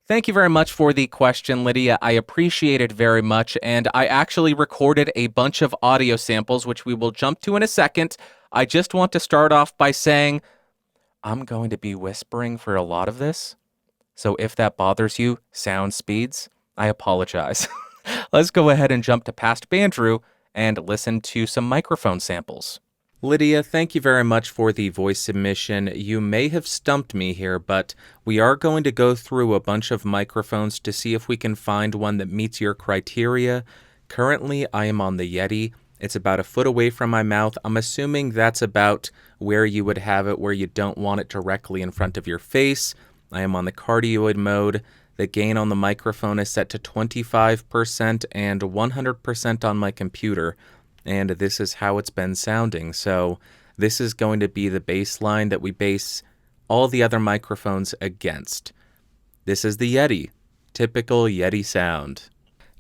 Thank you very much for the question, Lydia. I appreciate it very much, and I actually recorded a bunch of audio samples, which we will jump to in a second. I just want to start off by saying I'm going to be whispering for a lot of this, so if that bothers you, sound speeds, I apologize. Let's go ahead and jump to Past Bandrew and listen to some microphone samples. Lydia, thank you very much for the voice submission. You may have stumped me here, but we are going to go through a bunch of microphones to see if we can find one that meets your criteria. Currently, I am on the Yeti. It's about a foot away from my mouth. I'm assuming that's about where you would have it, where you don't want it directly in front of your face. I am on the cardioid mode. The gain on the microphone is set to 25% and 100% on my computer. And this is how it's been sounding. So this is going to be the baseline that we base all the other microphones against. This is the Yeti, typical Yeti sound.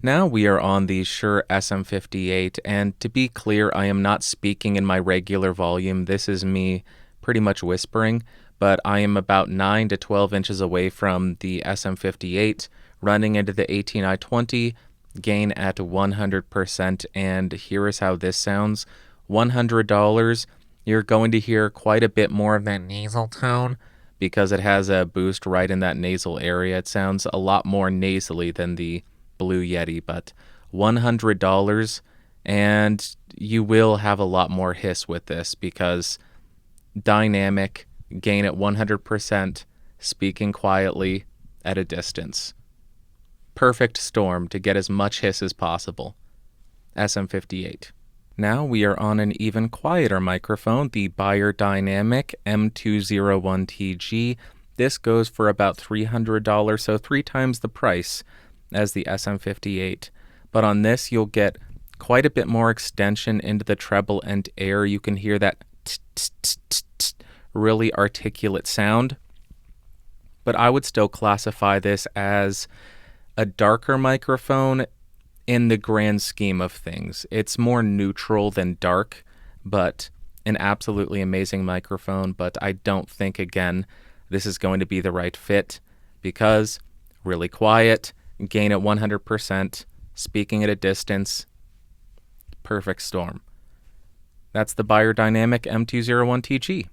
Now we are on the Shure SM58, and to be clear, I am not speaking in my regular volume. This is me pretty much whispering, but I am about 9 to 12 inches away from the SM58, running into the 18i20, gain at 100%, and here is how this sounds. $100, you're going to hear quite a bit more of that nasal tone because it has a boost right in that nasal area. It sounds a lot more nasally than the Blue Yeti, but $100, and you will have a lot more hiss with this because dynamic, gain at 100%, speaking quietly at a distance. Perfect storm to get as much hiss as possible. SM58. Now we are on an even quieter microphone, the Beyerdynamic M201TG. This goes for about $300, so 3 times the price as the SM58. But on this, you'll get quite a bit more extension into the treble and air. You can hear that really articulate sound. But I would still classify this as a darker microphone in the grand scheme of things. It's more neutral than dark, but an absolutely amazing microphone. But I don't think, again, this is going to be the right fit because really quiet, gain at 100%, speaking at a distance, perfect storm. That's the Beyerdynamic M201TG.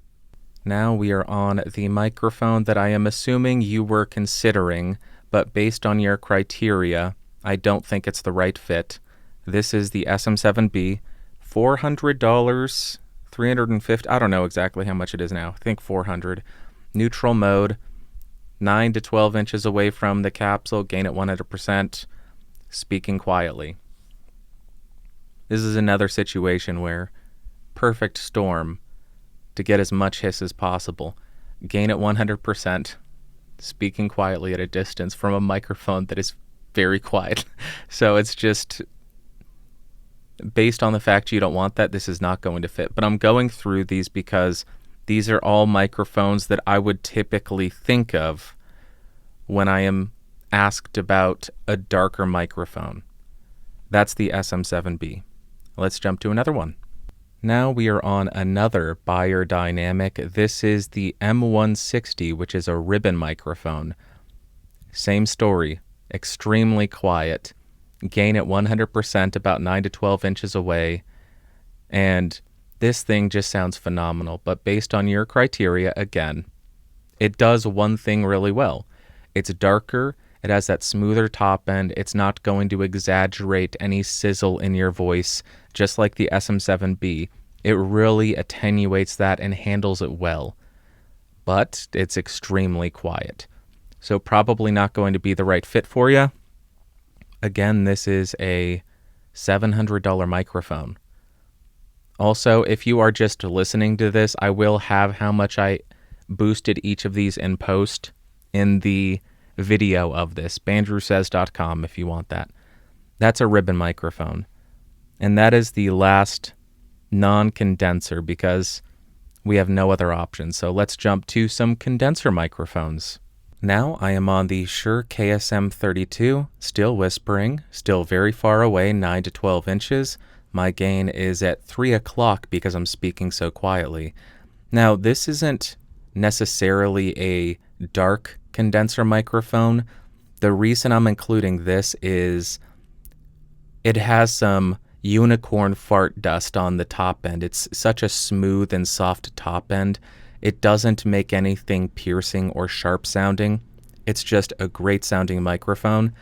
Now we are on the microphone that I am assuming you were considering, but based on your criteria, I don't think it's the right fit. This is the SM7B, $400, $350, I don't know exactly how much it is now. I think $400. Neutral mode, 9 to 12 inches away from the capsule, gain at 100%, speaking quietly. This is another situation where perfect storm to get as much hiss as possible. Gain at 100%. Speaking quietly at a distance from a microphone that is very quiet. So it's just based on the fact you don't want that, this is not going to fit. But I'm going through these because these are all microphones that I would typically think of when I am asked about a darker microphone. That's the SM7B. Let's jump to another one. Now we are on another Beyerdynamic. This is the M160, which is a ribbon microphone. Same story, extremely quiet, gain at 100%, about 9 to 12 inches away, and this thing just sounds phenomenal. But based on your criteria, again, it does one thing really well. It's darker, it has that smoother top end, it's not going to exaggerate any sizzle in your voice, just like the SM7B. It really attenuates that and handles it well. But it's extremely quiet. So probably not going to be the right fit for you. Again, this is a $700 microphone. Also, if you are just listening to this, I will have how much I boosted each of these in post in the video of this, bandrewsays.com if you want that. That's a ribbon microphone. And that is the last non-condenser because we have no other options. So let's jump to some condenser microphones. Now I am on the Shure KSM32, still whispering, still very far away, 9 to 12 inches. My gain is at 3 o'clock because I'm speaking so quietly. Now, this isn't necessarily a dark condenser microphone, The reason I'm including this is it has some unicorn fart dust on the top end. It's such a smooth and soft top end. It doesn't make anything piercing or sharp sounding. It's just a great sounding microphone.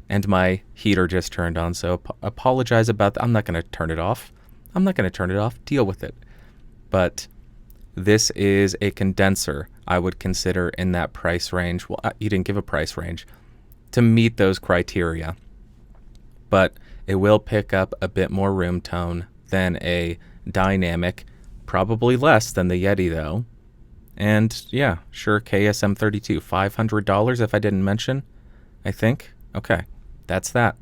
And my heater just turned on, so apologize about that. I'm not going to turn it off. Deal with it. But this is a condenser I would consider in that price range. Well, you didn't give a price range to meet those criteria. But it will pick up a bit more room tone than a dynamic, probably less than the Yeti though. And yeah, Shure KSM32, $500 if I didn't mention, I think. Okay, that's that.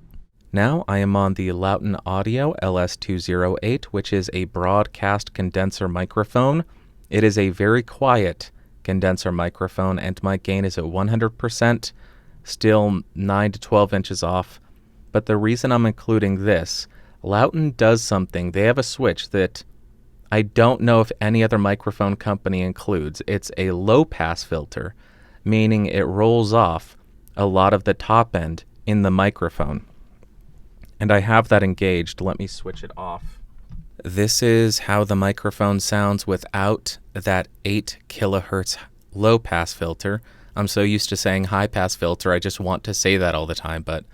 Now I am on the LOUDON Audio LS208, which is a broadcast condenser microphone. It is a very quiet condenser microphone, and my gain is at 100%, still 9 to 12 inches off. But the reason I'm including this, LOUDON does something. They have a switch that I don't know if any other microphone company includes. It's a low-pass filter, meaning it rolls off a lot of the top end in the microphone. And I have that engaged. Let me switch it off. This is how the microphone sounds without that 8 kilohertz low-pass filter. I'm so used to saying high-pass filter, I just want to say that all the time, but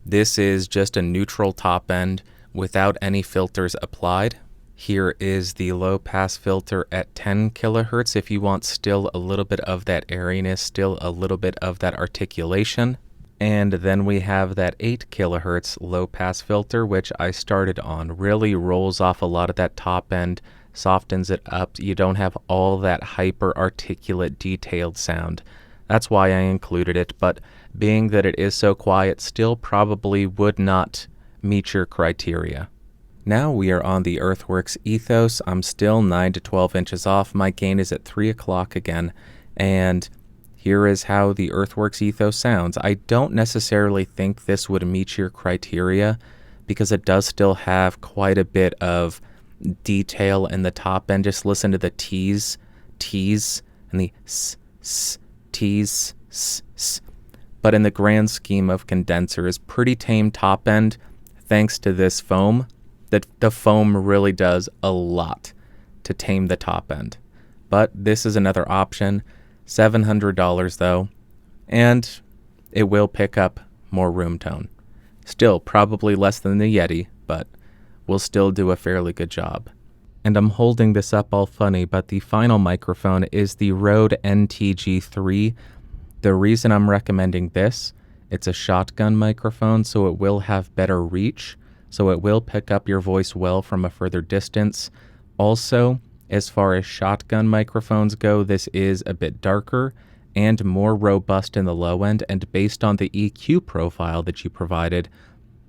this is just a neutral top end without any filters applied. Here is the low-pass filter at 10 kilohertz if you want still a little bit of that airiness, still a little bit of that articulation. And then we have that 8 kilohertz low-pass filter, which I started on. Really rolls off a lot of that top end, softens it up. You don't have all that hyper-articulate, detailed sound. That's why I included it, but being that it is so quiet, still probably would not meet your criteria. Now we are on the Earthworks Ethos. I'm still 9 to 12 inches off. My gain is at 3 o'clock again, and here is how the Earthworks Etho sounds. I don't necessarily think this would meet your criteria because it does still have quite a bit of detail in the top end. Just listen to the T's, and the s, T's, s. But in the grand scheme of condensers, pretty tame top end thanks to this foam. The foam really does a lot to tame the top end. But this is another option. $700 though, and it will pick up more room tone. Still probably less than the Yeti, but will still do a fairly good job. And I'm holding this up all funny, but the final microphone is the Rode NTG3. The reason I'm recommending this, it's a shotgun microphone, so it will have better reach, so it will pick up your voice well from a further distance. Also, as far as shotgun microphones go, this is a bit darker and more robust in the low end, and based on the EQ profile that you provided,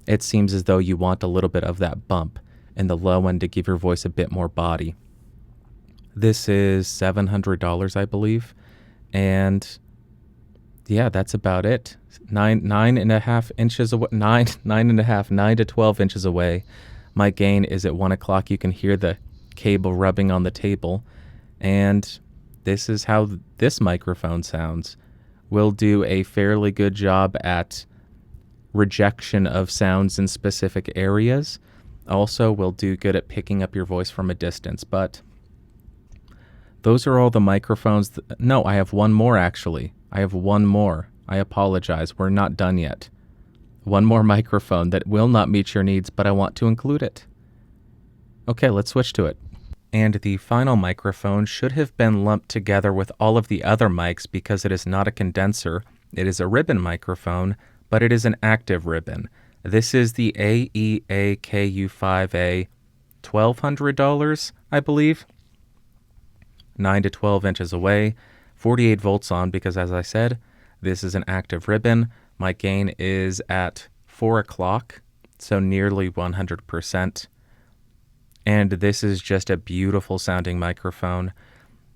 it seems as though you want a little bit of that bump in the low end to give your voice a bit more body. This is $700, I believe, and yeah, that's about it. 9 to 12 inches away. My gain is at 1 o'clock. You can hear the cable rubbing on the table, and this is how this microphone sounds. We'll do a fairly good job at rejection of sounds in specific areas. Also, we'll do good at picking up your voice from a distance, but those are all the microphones. No, I have one more actually. I have one more. I apologize. We're not done yet. One more microphone that will not meet your needs, but I want to include it. Okay, let's switch to it. And the final microphone should have been lumped together with all of the other mics because it is not a condenser. It is a ribbon microphone, but it is an active ribbon. This is the AEA-KU5A, $1,200, I believe. 9 to 12 inches away, 48 volts on because, as I said, this is an active ribbon. My gain is at 4 o'clock, so nearly 100%. And this is just a beautiful sounding microphone.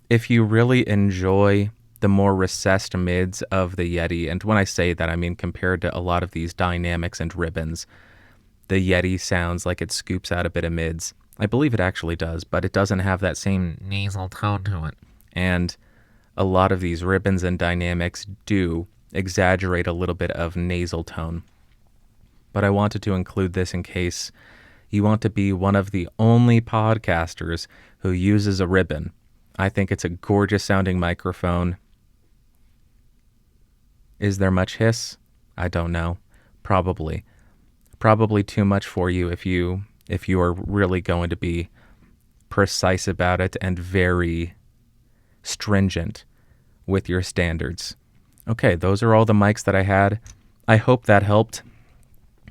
If you really enjoy the more recessed mids of the Yeti, and when I say that, I mean compared to a lot of these dynamics and ribbons, the Yeti sounds like it scoops out a bit of mids. I believe it actually does, but it doesn't have that same nasal tone to it. And a lot of these ribbons and dynamics do exaggerate a little bit of nasal tone. But I wanted to include this in case you want to be one of the only podcasters who uses a ribbon. I think it's a gorgeous sounding microphone. Is there much hiss? I don't know. Probably too much for you if you are really going to be precise about it and very stringent with your standards. Okay, those are all the mics that I had. I hope that helped.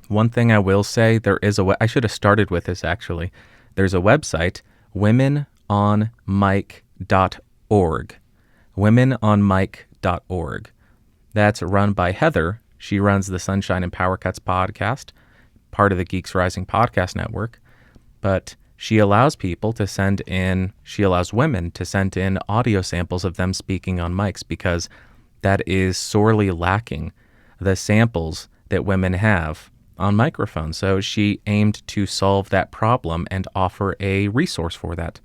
One thing I will say, there is I should have started with this actually. There's a website, womenonmic.org. womenonmic.org. That's run by Heather. She runs the Sunshine and Power Cuts podcast, part of the Geeks Rising podcast network. But she allows women to send in audio samples of them speaking on mics because that is sorely lacking, the samples that women have on microphones. So she aimed to solve that problem and offer a resource for that.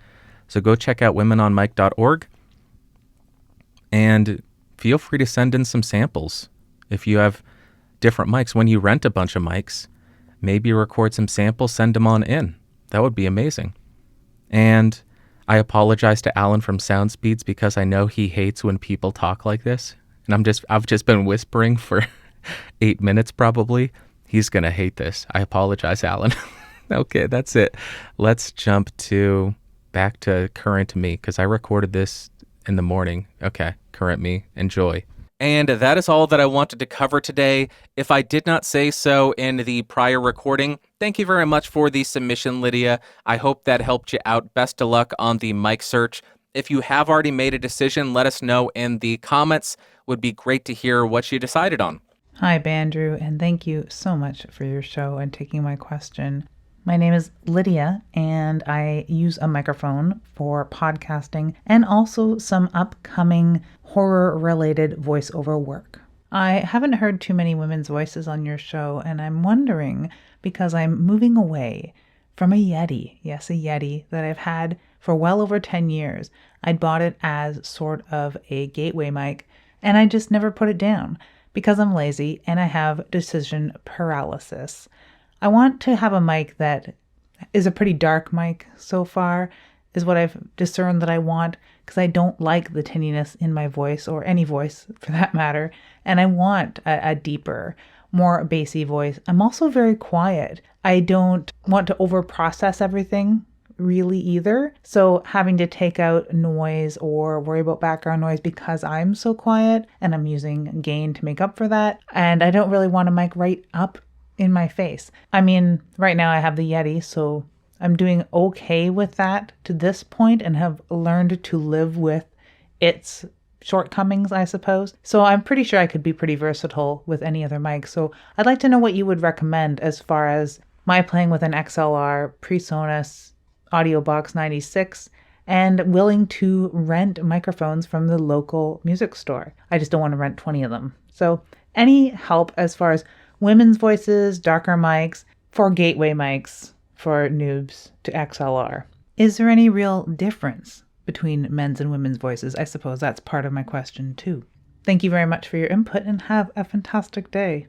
So go check out womenonmic.org and feel free to send in some samples. If you have different mics, when you rent a bunch of mics, maybe record some samples, send them on in. That would be amazing. And I apologize to Alan from SoundSpeeds because I know he hates when people talk like this. And I've just been whispering for 8 minutes probably. He's going to hate this. I apologize, Alan. Okay, that's it. Let's jump back to current me because I recorded this in the morning. Okay, current me. Enjoy. And that is all that I wanted to cover today. If I did not say so in the prior recording, thank you very much for the submission, Lydia. I hope that helped you out. Best of luck on the mic search. If you have already made a decision, let us know in the comments. Would be great to hear what you decided on. Hi, Bandrew, and thank you so much for your show and taking my question. My name is Lydia, and I use a microphone for podcasting and also some upcoming horror-related voiceover work. I haven't heard too many women's voices on your show, and I'm wondering, because I'm moving away from a Yeti, yes, a Yeti that I've had for well over 10 years. I'd bought it as sort of a gateway mic, and I just never put it down because I'm lazy and I have decision paralysis. I want to have a mic that is a pretty dark mic so far, is what I've discerned that I want, because I don't like the tinniness in my voice, or any voice for that matter, and I want a deeper, more bassy voice. I'm also very quiet. I don't want to overprocess everything really either, so having to take out noise or worry about background noise because I'm so quiet, and I'm using gain to make up for that, and I don't really want a mic right up in my face. I mean, right now I have the Yeti, so I'm doing okay with that to this point and have learned to live with its shortcomings, I suppose. So I'm pretty sure I could be pretty versatile with any other mic. So I'd like to know what you would recommend as far as my playing with an XLR, PreSonus, Audio Box 96, and willing to rent microphones from the local music store. I just don't want to rent 20 of them. So any help as far as women's voices, darker mics, for gateway mics, for noobs to XLR. Is there any real difference between men's and women's voices? I suppose that's part of my question too. Thank you very much for your input and have a fantastic day.